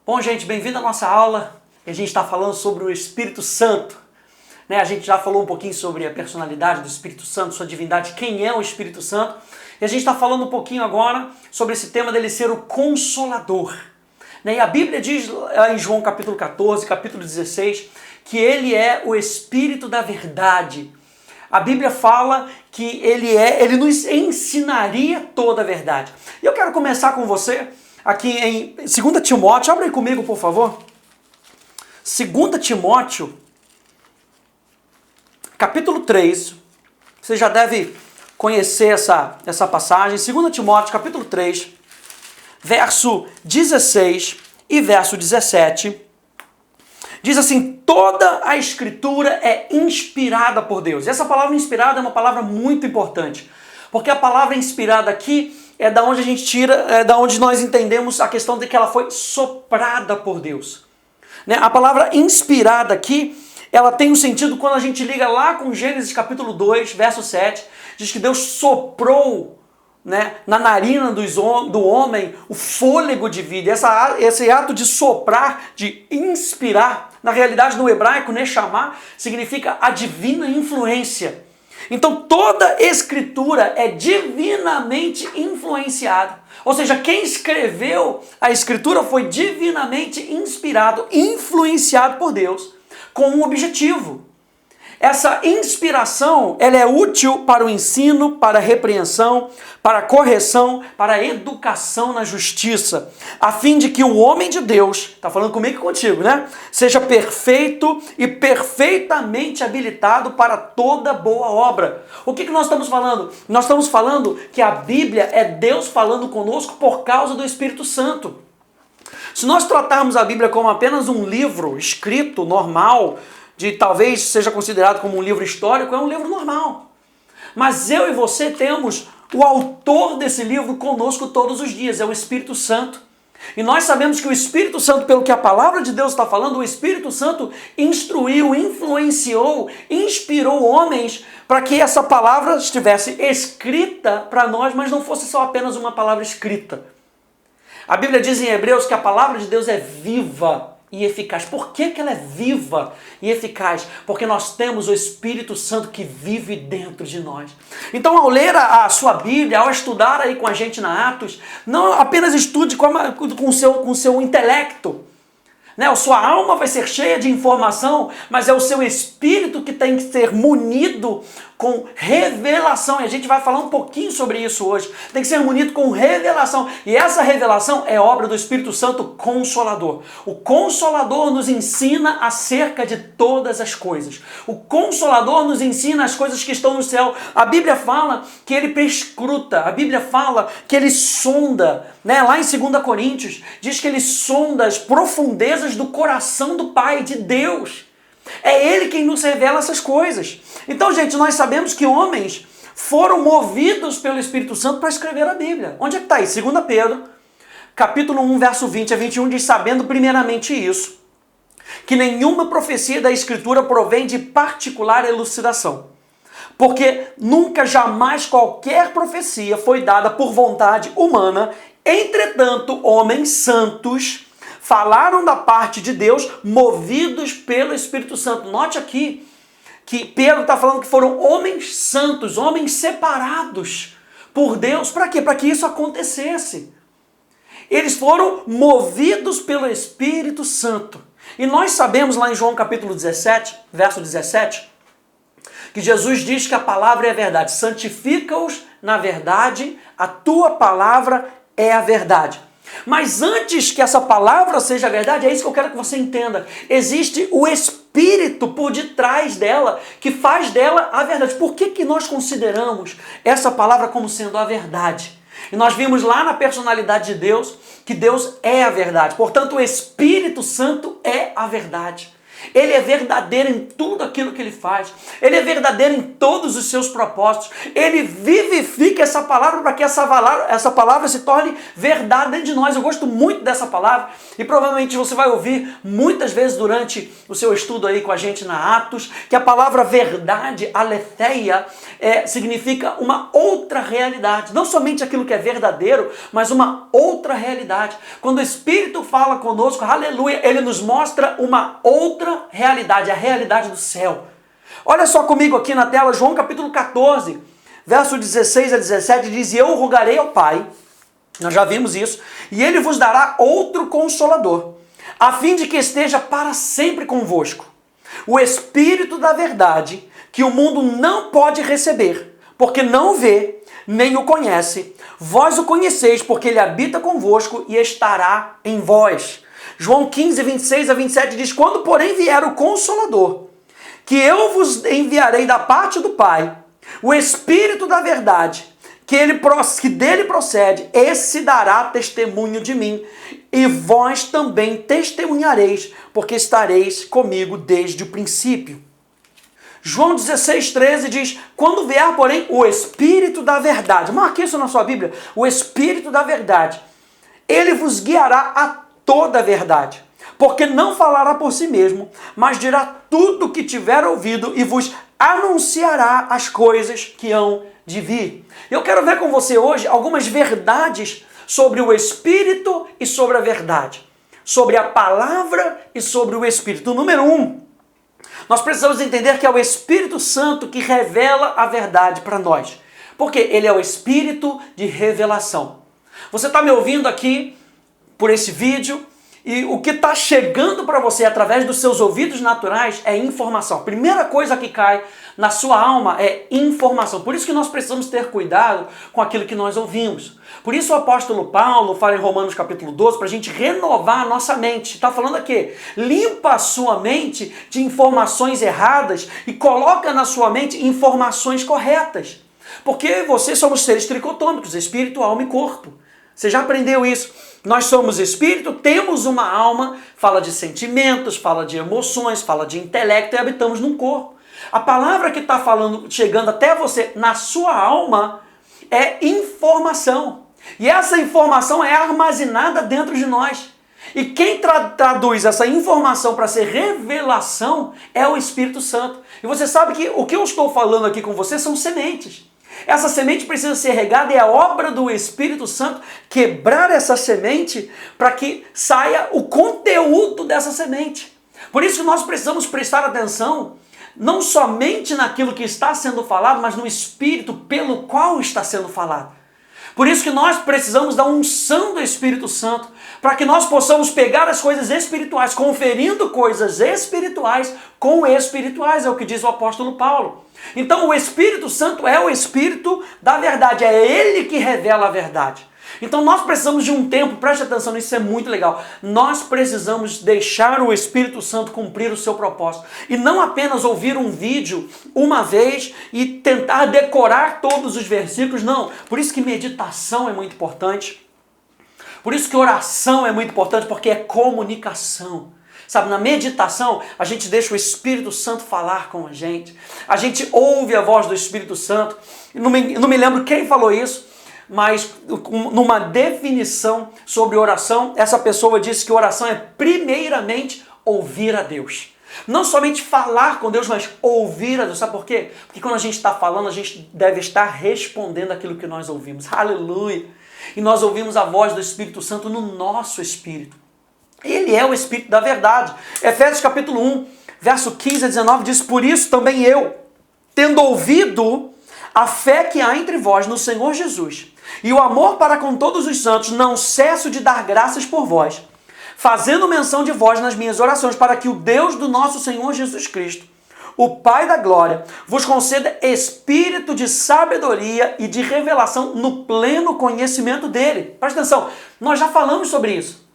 Bom, gente, bem-vindo à nossa aula. A gente está falando sobre o Espírito Santo. A gente já falou um pouquinho sobre a personalidade do Espírito Santo, sua divindade, quem é o Espírito Santo. E a gente está falando um pouquinho agora sobre esse tema dele ser o Consolador. E a Bíblia diz em João capítulo 14, capítulo 16, que ele é o Espírito da verdade. A Bíblia fala que ele nos ensinaria toda a verdade. E eu quero começar com você aqui em 2 Timóteo, abre aí comigo, por favor. 2 Timóteo, capítulo 3, você já deve conhecer essa passagem. 2 Timóteo, capítulo 3, verso 16 e verso 17. Diz assim: toda a Escritura é inspirada por Deus. E essa palavra inspirada é uma palavra muito importante, porque a palavra inspirada aqui é da onde a gente tira, é da onde nós entendemos a questão de que ela foi soprada por Deus. A palavra inspirada aqui, ela tem um sentido quando a gente liga lá com Gênesis capítulo 2, verso 7, diz que Deus soprou na narina do homem o fôlego de vida. Esse ato de soprar, de inspirar, na realidade no hebraico, neshama, significa a divina influência. Então toda escritura é divinamente influenciada. Ou seja, quem escreveu a escritura foi divinamente inspirado, influenciado por Deus, com um objetivo. Essa inspiração, ela é útil para o ensino, para a repreensão, para a correção, para a educação na justiça, a fim de que o homem de Deus, está falando comigo e contigo, seja perfeito e perfeitamente habilitado para toda boa obra. O que nós estamos falando? Nós estamos falando que a Bíblia é Deus falando conosco por causa do Espírito Santo. Se nós tratarmos a Bíblia como apenas um livro escrito, normal, talvez seja considerado como um livro histórico, é um livro normal. Mas eu e você temos o autor desse livro conosco todos os dias, é o Espírito Santo. E nós sabemos que o Espírito Santo, pelo que a palavra de Deus está falando, o Espírito Santo instruiu, influenciou, inspirou homens para que essa palavra estivesse escrita para nós, mas não fosse só apenas uma palavra escrita. A Bíblia diz em Hebreus que a palavra de Deus é viva e eficaz. Por que ela é viva e eficaz? Porque nós temos o Espírito Santo que vive dentro de nós. Então, ao ler a sua Bíblia, ao estudar aí com a gente na Atos, não apenas estude com o seu intelecto. A sua alma vai ser cheia de informação, mas é o seu espírito que tem que ser munido com revelação. E a gente vai falar um pouquinho sobre isso hoje. Tem que ser munido com revelação. E essa revelação é obra do Espírito Santo Consolador. O Consolador nos ensina acerca de todas as coisas. O Consolador nos ensina as coisas que estão no céu. A Bíblia fala que ele perscruta. A Bíblia fala que ele sonda. Lá em 2 Coríntios, diz que ele sonda as profundezas do coração do Pai, de Deus. É Ele quem nos revela essas coisas. Então, gente, nós sabemos que homens foram movidos pelo Espírito Santo para escrever a Bíblia. Onde é que está aí? 2 Pedro, capítulo 1, verso 20 a 21, diz: sabendo primeiramente isso, que nenhuma profecia da Escritura provém de particular elucidação. Porque nunca, jamais qualquer profecia foi dada por vontade humana. Entretanto, homens santos falaram da parte de Deus, movidos pelo Espírito Santo. Note aqui que Pedro está falando que foram homens santos, homens separados por Deus. Para quê? Para que isso acontecesse. Eles foram movidos pelo Espírito Santo. E nós sabemos lá em João capítulo 17, verso 17, que Jesus diz que a palavra é a verdade. Santifica-os na verdade, a tua palavra é a verdade. Mas antes que essa palavra seja a verdade, é isso que eu quero que você entenda. Existe o Espírito por detrás dela, que faz dela a verdade. Por que nós consideramos essa palavra como sendo a verdade? E nós vimos lá na personalidade de Deus, que Deus é a verdade. Portanto, o Espírito Santo é a verdade. Ele é verdadeiro em tudo aquilo que ele faz. Ele é verdadeiro em todos os seus propósitos. Ele vivifica essa palavra para que essa palavra se torne verdade dentro de nós. Eu gosto muito dessa palavra e provavelmente você vai ouvir muitas vezes durante o seu estudo aí com a gente na Atos, que a palavra verdade, aletheia, significa uma outra realidade. Não somente aquilo que é verdadeiro, mas uma outra realidade. Quando o Espírito fala conosco, aleluia, ele nos mostra uma outra realidade, a realidade do céu. Olha só comigo aqui na tela, João capítulo 14, verso 16 a 17, diz: E eu rogarei ao Pai, nós já vimos isso, e ele vos dará outro Consolador, a fim de que esteja para sempre convosco, o Espírito da verdade, que o mundo não pode receber, porque não o vê, nem o conhece. Vós o conheceis, porque ele habita convosco e estará em vós. João 15, 26 a 27 diz: Quando, porém, vier o Consolador, que eu vos enviarei da parte do Pai, o Espírito da verdade, que dele procede, esse dará testemunho de mim, e vós também testemunhareis, porque estareis comigo desde o princípio. João 16, 13 diz: Quando vier, porém, o Espírito da verdade, marque isso na sua Bíblia, o Espírito da verdade, ele vos guiará a toda a verdade, porque não falará por si mesmo, mas dirá tudo o que tiver ouvido e vos anunciará as coisas que hão de vir. Eu quero ver com você hoje algumas verdades sobre o Espírito e sobre a verdade, sobre a palavra e sobre o Espírito. Número 1, nós precisamos entender que é o Espírito Santo que revela a verdade para nós, porque ele é o Espírito de revelação. Você está me ouvindo aqui por esse vídeo, e o que está chegando para você através dos seus ouvidos naturais é informação. A primeira coisa que cai na sua alma é informação. Por isso que nós precisamos ter cuidado com aquilo que nós ouvimos. Por isso o apóstolo Paulo fala em Romanos capítulo 12 para a gente renovar a nossa mente. Está falando aqui, limpa a sua mente de informações erradas e coloca na sua mente informações corretas. Porque vocês somos seres tricotômicos, espírito, alma e corpo. Você já aprendeu isso? Nós somos espírito, temos uma alma, fala de sentimentos, fala de emoções, fala de intelecto e habitamos num corpo. A palavra que está falando, chegando até você na sua alma, é informação. E essa informação é armazenada dentro de nós. E quem traduz essa informação para ser revelação é o Espírito Santo. E você sabe que o que eu estou falando aqui com você são sementes. Essa semente precisa ser regada e é a obra do Espírito Santo quebrar essa semente para que saia o conteúdo dessa semente. Por isso que nós precisamos prestar atenção não somente naquilo que está sendo falado, mas no Espírito pelo qual está sendo falado. Por isso que nós precisamos da unção do Espírito Santo, para que nós possamos pegar as coisas espirituais, conferindo coisas espirituais com espirituais, é o que diz o apóstolo Paulo. Então o Espírito Santo é o Espírito da verdade, é ele que revela a verdade. Então nós precisamos de um tempo, preste atenção nisso, isso é muito legal. Nós precisamos deixar o Espírito Santo cumprir o seu propósito. E não apenas ouvir um vídeo uma vez e tentar decorar todos os versículos, não. Por isso que meditação é muito importante. Por isso que oração é muito importante, porque é comunicação. Sabe, na meditação, a gente deixa o Espírito Santo falar com a gente ouve a voz do Espírito Santo. Não me lembro quem falou isso, mas numa definição sobre oração, essa pessoa disse que oração é primeiramente ouvir a Deus. Não somente falar com Deus, mas ouvir a Deus. Sabe por quê? Porque quando a gente está falando, a gente deve estar respondendo aquilo que nós ouvimos. Aleluia! E nós ouvimos a voz do Espírito Santo no nosso espírito. Ele é o Espírito da verdade. Efésios capítulo 1, verso 15 a 19 diz: Por isso também eu, tendo ouvido a fé que há entre vós no Senhor Jesus e o amor para com todos os santos, não cesso de dar graças por vós, fazendo menção de vós nas minhas orações, para que o Deus do nosso Senhor Jesus Cristo, o Pai da glória, vos conceda espírito de sabedoria e de revelação no pleno conhecimento dele. Presta atenção, nós já falamos sobre isso.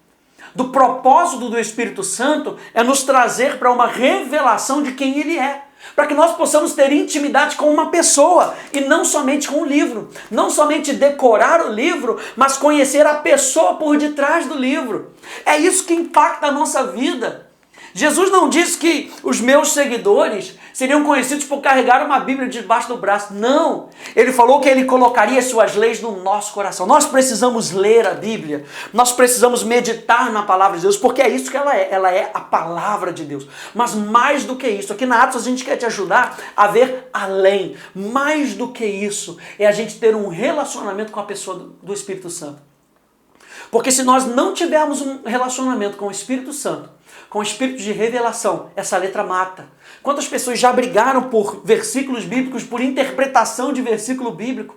Do propósito do Espírito Santo é nos trazer para uma revelação de quem ele é. Para que nós possamos ter intimidade com uma pessoa e não somente com o livro. Não somente decorar o livro, mas conhecer a pessoa por detrás do livro. É isso que impacta a nossa vida. Jesus não disse que os meus seguidores seriam conhecidos por carregar uma Bíblia debaixo do braço. Não! Ele falou que ele colocaria as suas leis no nosso coração. Nós precisamos ler a Bíblia. Nós precisamos meditar na palavra de Deus, porque é isso que ela é. Ela é a palavra de Deus. Mas mais do que isso, aqui na Atos a gente quer te ajudar a ver além. Mais do que isso, é a gente ter um relacionamento com a pessoa do Espírito Santo. Porque se nós não tivermos um relacionamento com o Espírito Santo, com o espírito de revelação, essa letra mata. Quantas pessoas já brigaram por versículos bíblicos, por interpretação de versículo bíblico?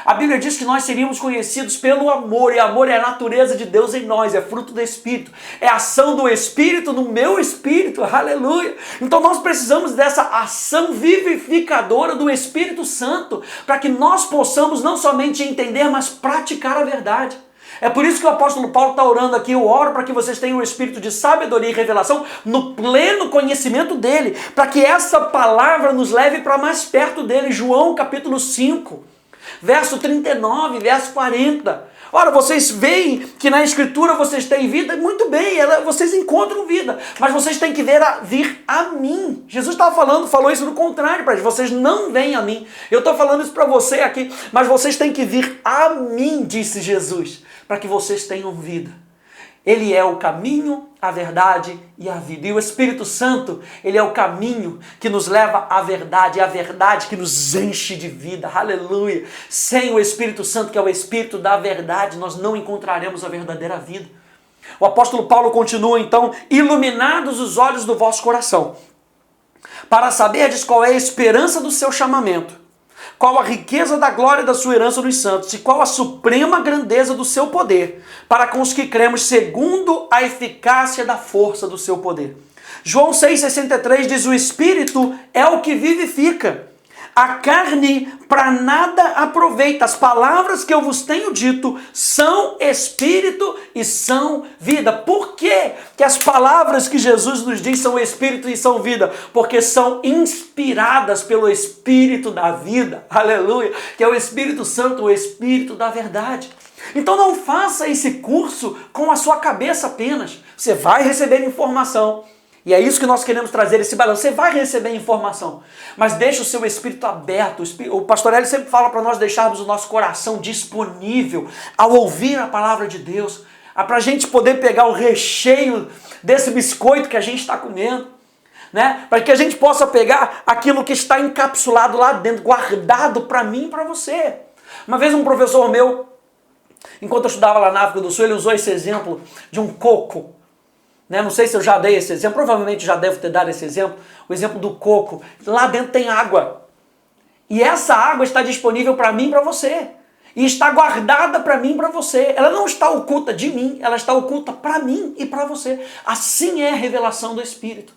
A Bíblia diz que nós seríamos conhecidos pelo amor, e amor é a natureza de Deus em nós, é fruto do Espírito, é a ação do Espírito no meu espírito, aleluia. Então nós precisamos dessa ação vivificadora do Espírito Santo, para que nós possamos não somente entender, mas praticar a verdade. É por isso que o apóstolo Paulo está orando aqui. Eu oro para que vocês tenham o espírito de sabedoria e revelação no pleno conhecimento dele, para que essa palavra nos leve para mais perto dele. João capítulo 5, verso 39, verso 40. Ora, vocês veem que na Escritura vocês têm vida, muito bem, vocês encontram vida, mas vocês têm que vir a mim. Jesus falou isso no contrário para eles, vocês não vêm a mim. Eu estou falando isso para você aqui, mas vocês têm que vir a mim, disse Jesus, para que vocês tenham vida. Ele é o caminho, a verdade e a vida. E o Espírito Santo, ele é o caminho que nos leva à verdade, é a verdade que nos enche de vida. Aleluia! Sem o Espírito Santo, que é o Espírito da verdade, nós não encontraremos a verdadeira vida. O apóstolo Paulo continua então: iluminados os olhos do vosso coração, para saberdes qual é a esperança do seu chamamento, qual a riqueza da glória da sua herança nos santos, e qual a suprema grandeza do seu poder, para com os que cremos, segundo a eficácia da força do seu poder. João 6,63 diz: o Espírito é o que vivifica, a carne para nada aproveita. As palavras que eu vos tenho dito são Espírito e são vida. Por que as palavras que Jesus nos diz são Espírito e são vida? Porque são inspiradas pelo Espírito da vida, aleluia, que é o Espírito Santo, o Espírito da verdade. Então não faça esse curso com a sua cabeça apenas. Você vai receber informação. E é isso que nós queremos trazer, esse balanço. Você vai receber informação, mas deixa o seu espírito aberto. O pastor Hélio sempre fala para nós deixarmos o nosso coração disponível ao ouvir a palavra de Deus, para a gente poder pegar o recheio desse biscoito que a gente está comendo, né? Para que a gente possa pegar aquilo que está encapsulado lá dentro, guardado para mim e para você. Uma vez um professor meu, enquanto eu estudava lá na África do Sul, ele usou esse exemplo de um coco. Não sei se eu já dei esse exemplo, provavelmente já devo ter dado esse exemplo, o exemplo do coco. Lá dentro tem água. E essa água está disponível para mim e para você. E está guardada para mim e para você. Ela não está oculta de mim, ela está oculta para mim e para você. Assim é a revelação do Espírito.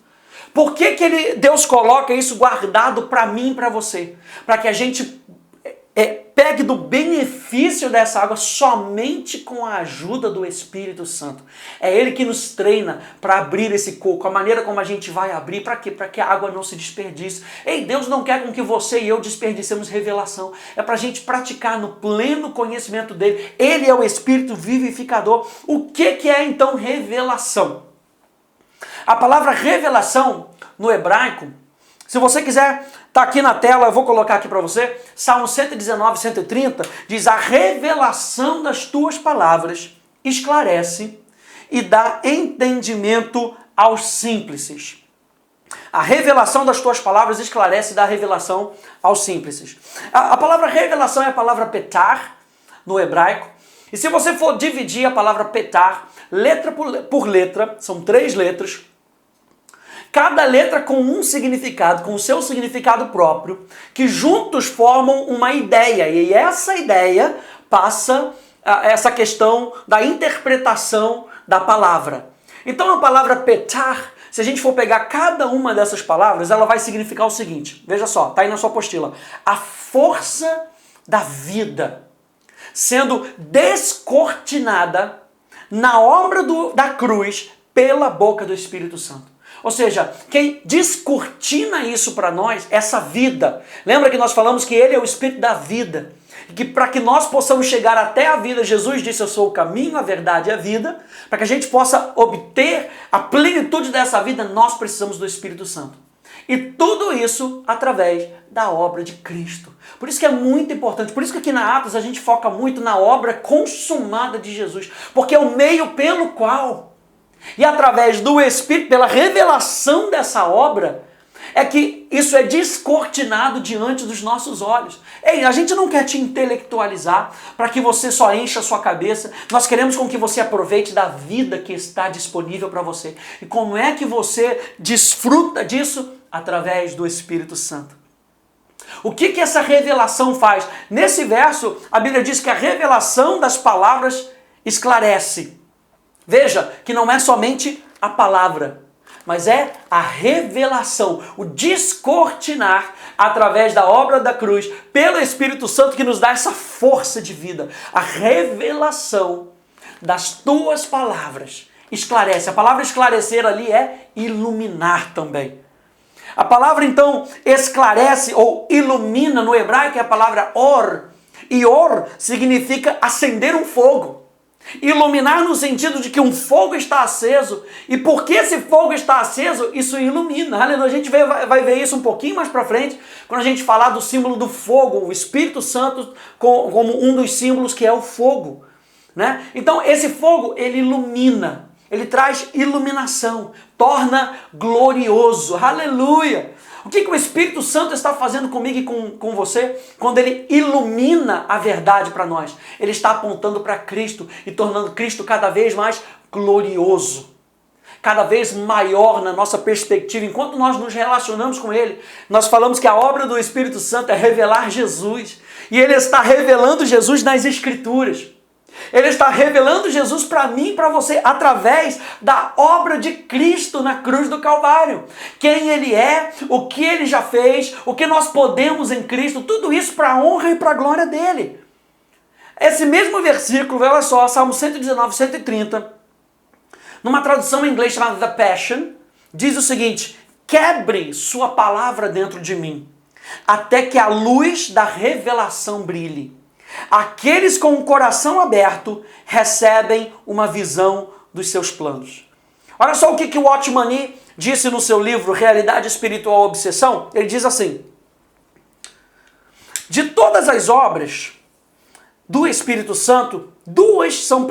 Por que Deus coloca isso guardado para mim e para você? Para que a gente pegue do benefício dessa água somente com a ajuda do Espírito Santo. É Ele que nos treina para abrir esse coco, a maneira como a gente vai abrir, para quê? Para que a água não se desperdice. Ei, Deus não quer com que você e eu desperdicemos revelação. É para a gente praticar no pleno conhecimento dEle. Ele é o Espírito vivificador. O que é então revelação? A palavra revelação no hebraico, se você quiser, está aqui na tela, eu vou colocar aqui para você, Salmo 119, 130, diz: a revelação das tuas palavras esclarece e dá entendimento aos simples. A revelação das tuas palavras esclarece e dá revelação aos simples. A palavra revelação é a palavra petar, no hebraico, e se você for dividir a palavra petar, letra por letra, são 3 letras, cada letra com um significado, com o seu significado próprio, que juntos formam uma ideia. E essa ideia passa essa questão da interpretação da palavra. Então a palavra petar, se a gente for pegar cada uma dessas palavras, ela vai significar o seguinte. Veja só, está aí na sua apostila. A força da vida sendo descortinada na obra da cruz pela boca do Espírito Santo. Ou seja, quem descortina isso para nós, essa vida. Lembra que nós falamos que Ele é o Espírito da vida. que para que nós possamos chegar até a vida, Jesus disse: eu sou o caminho, a verdade e a vida. Para que a gente possa obter a plenitude dessa vida, nós precisamos do Espírito Santo. E tudo isso através da obra de Cristo. Por isso que é muito importante, por isso que aqui na Atos a gente foca muito na obra consumada de Jesus, porque é o meio pelo qual, e através do Espírito, pela revelação dessa obra, é que isso é descortinado diante dos nossos olhos. Ei, a gente não quer te intelectualizar para que você só encha a sua cabeça. Nós queremos com que você aproveite da vida que está disponível para você. E como é que você desfruta disso? Através do Espírito Santo. O que essa revelação faz? Nesse verso, a Bíblia diz que a revelação das palavras esclarece. Veja que não é somente a palavra, mas é a revelação, o descortinar através da obra da cruz, pelo Espírito Santo que nos dá essa força de vida. A revelação das tuas palavras esclarece. A palavra esclarecer ali é iluminar também. A palavra então esclarece ou ilumina, no hebraico é a palavra or, e or significa acender um fogo. Iluminar no sentido de que um fogo está aceso, e porque esse fogo está aceso, isso ilumina. Aleluia. A gente vai ver isso um pouquinho mais para frente, quando a gente falar do símbolo do fogo, o Espírito Santo como um dos símbolos que é o fogo, né? Então esse fogo, ele ilumina. Ele traz iluminação, torna glorioso. Aleluia! O que o Espírito Santo está fazendo comigo e com você? Quando ele ilumina a verdade para nós. Ele está apontando para Cristo e tornando Cristo cada vez mais glorioso. Cada vez maior na nossa perspectiva. Enquanto nós nos relacionamos com Ele, nós falamos que a obra do Espírito Santo é revelar Jesus. E Ele está revelando Jesus nas Escrituras. Ele está revelando Jesus para mim e para você através da obra de Cristo na cruz do Calvário. Quem Ele é, o que Ele já fez, o que nós podemos em Cristo, tudo isso para a honra e para a glória dEle. Esse mesmo versículo, olha só, Salmo 119, 130, numa tradução em inglês chamada The Passion, diz o seguinte: quebre sua palavra dentro de mim, até que a luz da revelação brilhe. Aqueles com o coração aberto recebem uma visão dos seus planos. Olha só o que o Watchman Nee disse no seu livro Realidade Espiritual Obsessão. Ele diz assim: de todas as obras do Espírito Santo, duas são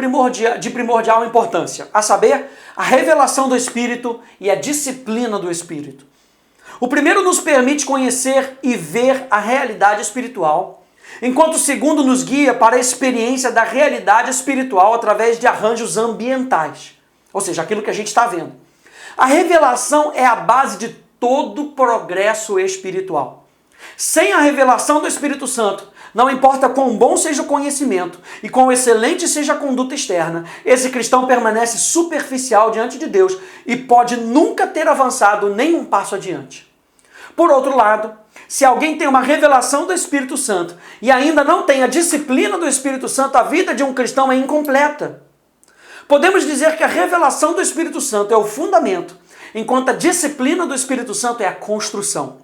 de primordial importância, a saber, a revelação do Espírito e a disciplina do Espírito. O primeiro nos permite conhecer e ver a realidade espiritual, enquanto o segundo nos guia para a experiência da realidade espiritual através de arranjos ambientais, ou seja, aquilo que a gente está vendo. A revelação é a base de todo progresso espiritual. Sem a revelação do Espírito Santo, não importa quão bom seja o conhecimento e quão excelente seja a conduta externa, esse cristão permanece superficial diante de Deus e pode nunca ter avançado nem um passo adiante. Por outro lado, se alguém tem uma revelação do Espírito Santo e ainda não tem a disciplina do Espírito Santo, a vida de um cristão é incompleta. Podemos dizer que a revelação do Espírito Santo é o fundamento, enquanto a disciplina do Espírito Santo é a construção.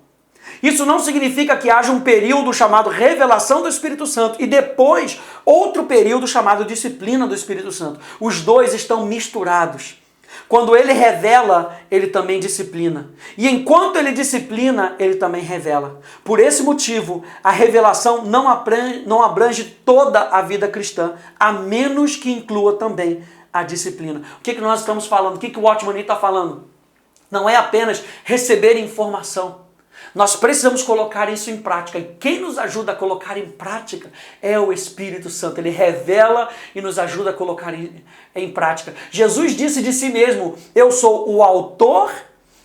Isso não significa que haja um período chamado revelação do Espírito Santo e depois outro período chamado disciplina do Espírito Santo. Os dois estão misturados. Quando ele revela, ele também disciplina. E enquanto ele disciplina, ele também revela. Por esse motivo, a revelação não abrange toda a vida cristã, a menos que inclua também a disciplina. O que nós estamos falando? O que o Watchman Nee está falando? Não é apenas receber informação. Nós precisamos colocar isso em prática. E quem nos ajuda a colocar em prática é o Espírito Santo. Ele revela e nos ajuda a colocar em prática. Jesus disse de si mesmo: eu sou o autor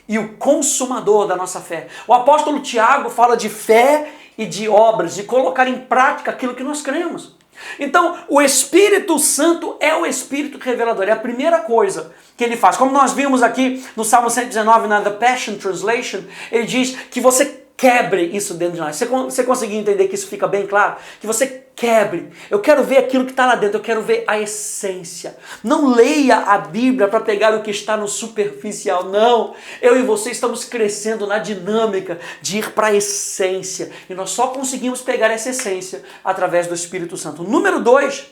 e o consumador da nossa fé. O apóstolo Tiago fala de fé e de obras, de colocar em prática aquilo que nós cremos. Então, o Espírito Santo é o Espírito revelador. É a primeira coisa que ele faz. Como nós vimos aqui no Salmo 119, na The Passion Translation, ele diz que você quebre isso dentro de nós. Você conseguiu entender que isso fica bem claro? Que você quebre. Eu quero ver aquilo que está lá dentro, eu quero ver a essência. Não leia a Bíblia para pegar o que está no superficial, não. Eu e você estamos crescendo na dinâmica de ir para a essência. E nós só conseguimos pegar essa essência através do Espírito Santo. Número 2,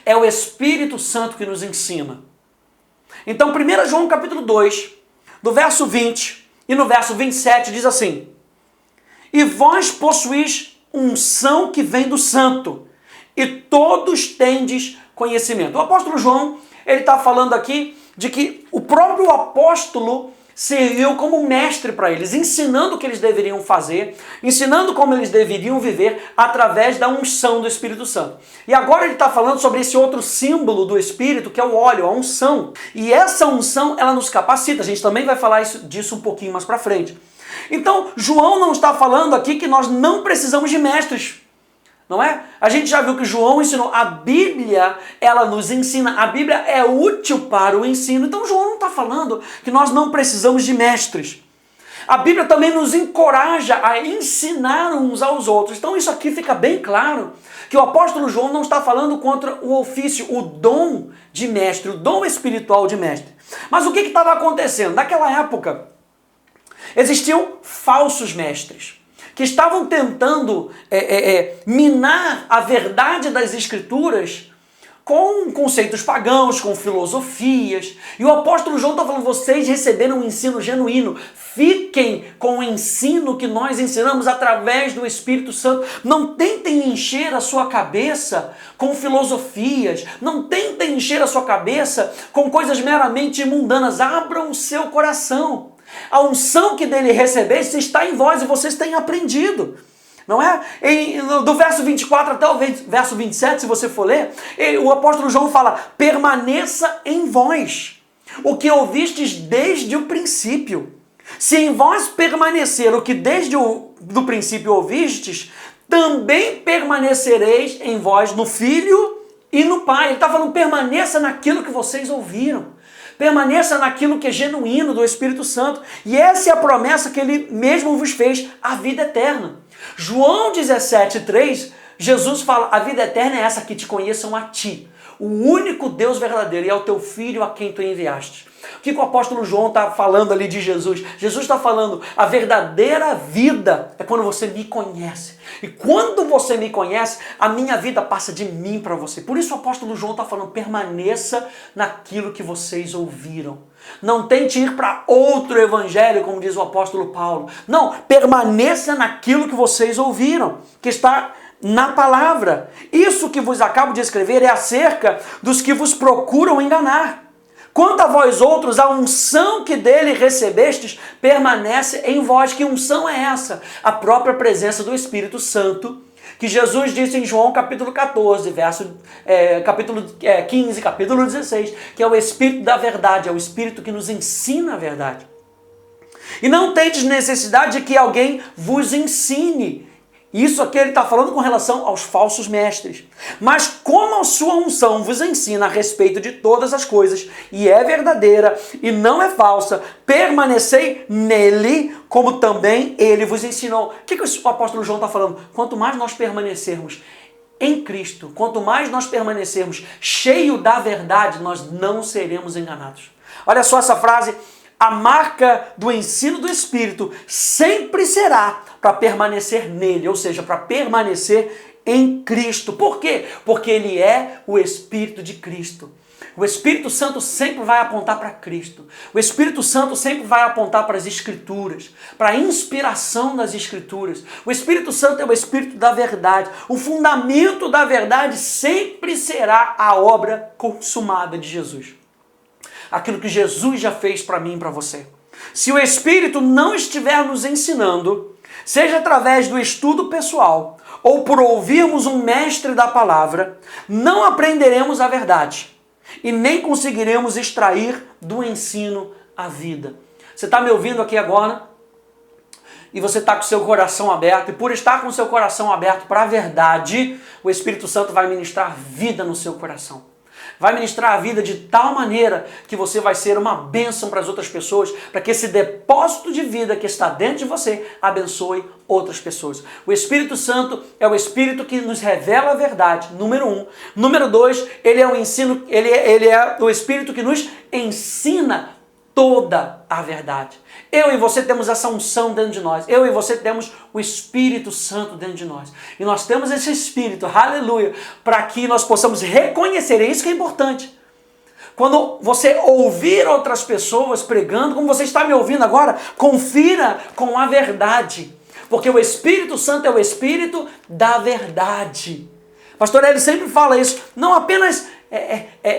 é o Espírito Santo que nos ensina. Então, 1 João capítulo 2, do verso 20 e no verso 27 diz assim: e vós possuís unção que vem do santo, e todos tendes conhecimento. O apóstolo João, ele está falando aqui de que o próprio apóstolo serviu como mestre para eles, ensinando o que eles deveriam fazer, ensinando como eles deveriam viver através da unção do Espírito Santo. E agora ele está falando sobre esse outro símbolo do Espírito, que é o óleo, a unção. E essa unção, ela nos capacita. A gente também vai falar disso um pouquinho mais para frente. Então, João não está falando aqui que nós não precisamos de mestres, não é? A gente já viu que João ensinou, a Bíblia, ela nos ensina, a Bíblia é útil para o ensino. Então, João não está falando que nós não precisamos de mestres. A Bíblia também nos encoraja a ensinar uns aos outros. Então, isso aqui fica bem claro, que o apóstolo João não está falando contra o ofício, o dom de mestre, o dom espiritual de mestre. Mas o que estava acontecendo? Naquela época, existiam falsos mestres que estavam tentando minar a verdade das Escrituras com conceitos pagãos, com filosofias. E o apóstolo João está falando, vocês receberam um ensino genuíno. Fiquem com o ensino que nós ensinamos através do Espírito Santo. Não tentem encher a sua cabeça com filosofias. Não tentem encher a sua cabeça com coisas meramente mundanas. Abram o seu coração. A unção que dele recebeste está em vós e vocês têm aprendido. Não é? Do verso 24 até o verso 27, se você for ler, o apóstolo João fala, permaneça em vós o que ouvistes desde o princípio. Se em vós permanecer o que desde do princípio ouvistes, também permanecereis em vós no Filho e no Pai. Ele está falando, permaneça naquilo que vocês ouviram. Permaneça naquilo que é genuíno do Espírito Santo. E essa é a promessa que ele mesmo vos fez, a vida eterna. João 17,3, Jesus fala, a vida eterna é essa, que te conheçam a ti, o único Deus verdadeiro, e ao teu Filho a quem tu enviaste. O que o apóstolo João está falando ali de Jesus? Jesus está falando, a verdadeira vida é quando você me conhece. E quando você me conhece, a minha vida passa de mim para você. Por isso o apóstolo João está falando, permaneça naquilo que vocês ouviram. Não tente ir para outro evangelho, como diz o apóstolo Paulo. Não, permaneça naquilo que vocês ouviram, que está na palavra. Isso que vos acabo de escrever é acerca dos que vos procuram enganar. Quanto a vós outros, a unção que dele recebestes permanece em vós. Que unção é essa? A própria presença do Espírito Santo, que Jesus disse em João capítulo 14, capítulo 15, capítulo 16, que é o Espírito da verdade, é o Espírito que nos ensina a verdade. E não tendes necessidade de que alguém vos ensine. Isso aqui ele está falando com relação aos falsos mestres. Mas como a sua unção vos ensina a respeito de todas as coisas, e é verdadeira e não é falsa, permanecei nele, como também ele vos ensinou. O que o apóstolo João está falando? Quanto mais nós permanecermos em Cristo, quanto mais nós permanecermos cheio da verdade, nós não seremos enganados. Olha só essa frase. A marca do ensino do Espírito sempre será para permanecer nele, ou seja, para permanecer em Cristo. Por quê? Porque ele é o Espírito de Cristo. O Espírito Santo sempre vai apontar para Cristo. O Espírito Santo sempre vai apontar para as Escrituras, para a inspiração das Escrituras. O Espírito Santo é o Espírito da verdade. O fundamento da verdade sempre será a obra consumada de Jesus. Aquilo que Jesus já fez para mim e para você. Se o Espírito não estiver nos ensinando, seja através do estudo pessoal ou por ouvirmos um mestre da palavra, não aprenderemos a verdade e nem conseguiremos extrair do ensino a vida. Você está me ouvindo aqui agora e você está com o seu coração aberto, e por estar com o seu coração aberto para a verdade, o Espírito Santo vai ministrar vida no seu coração. vai ministrar a vida de tal maneira que você vai ser uma bênção para as outras pessoas, para que esse depósito de vida que está dentro de você abençoe outras pessoas. O Espírito Santo é o Espírito que nos revela a verdade, número 1. Número 2, ele é o Espírito que nos ensina toda a verdade. Eu e você temos essa unção dentro de nós. Eu e você temos o Espírito Santo dentro de nós. E nós temos esse Espírito, aleluia, para que nós possamos reconhecer. É isso que é importante. Quando você ouvir outras pessoas pregando, como você está me ouvindo agora, confira com a verdade. Porque o Espírito Santo é o Espírito da verdade. Pastor Hélio sempre fala isso, não apenas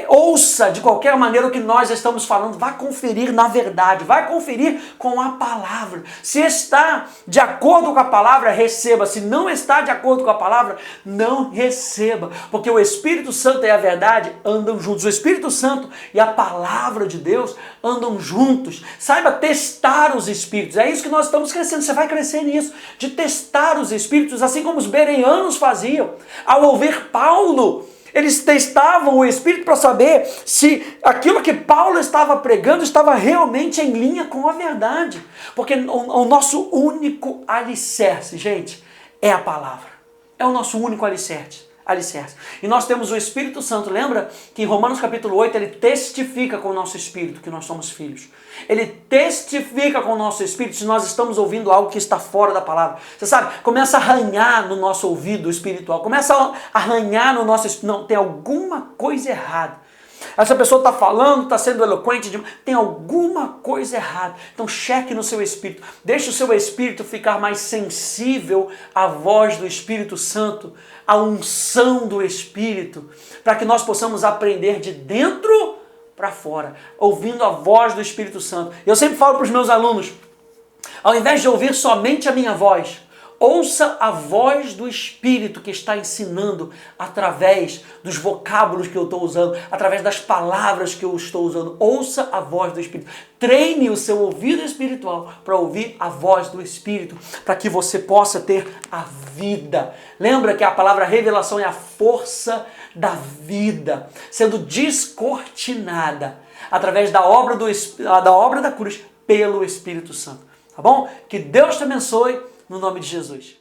ouça de qualquer maneira o que nós estamos falando, vá conferir na verdade, vai conferir com a palavra. Se está de acordo com a palavra, receba. Se não está de acordo com a palavra, não receba. Porque o Espírito Santo e a verdade andam juntos. O Espírito Santo e a palavra de Deus andam juntos. Saiba testar os espíritos. É isso que nós estamos crescendo. Você vai crescer nisso, de testar os espíritos, assim como os bereanos faziam. Ao ouvir Paulo, eles testavam o Espírito para saber se aquilo que Paulo estava pregando estava realmente em linha com a verdade. Porque o nosso único alicerce, gente, é a palavra. É o nosso único alicerce. E nós temos o Espírito Santo. Lembra que em Romanos capítulo 8 ele testifica com o nosso espírito que nós somos filhos. Ele testifica com o nosso espírito se nós estamos ouvindo algo que está fora da palavra. Você sabe, começa a arranhar no nosso ouvido espiritual, começa a arranhar no nosso espírito. Não, tem alguma coisa errada. Essa pessoa está falando, está sendo eloquente, tem alguma coisa errada. Então cheque no seu espírito. Deixe o seu espírito ficar mais sensível à voz do Espírito Santo, à unção do Espírito, para que nós possamos aprender de dentro para fora, ouvindo a voz do Espírito Santo. Eu sempre falo para os meus alunos, ao invés de ouvir somente a minha voz, ouça a voz do Espírito que está ensinando através dos vocábulos que eu estou usando, através das palavras que eu estou usando. Ouça a voz do Espírito. Treine o seu ouvido espiritual para ouvir a voz do Espírito, para que você possa ter a vida. Lembra que a palavra revelação é a força da vida, sendo descortinada através da obra da cruz pelo Espírito Santo. Tá bom? Que Deus te abençoe. No nome de Jesus.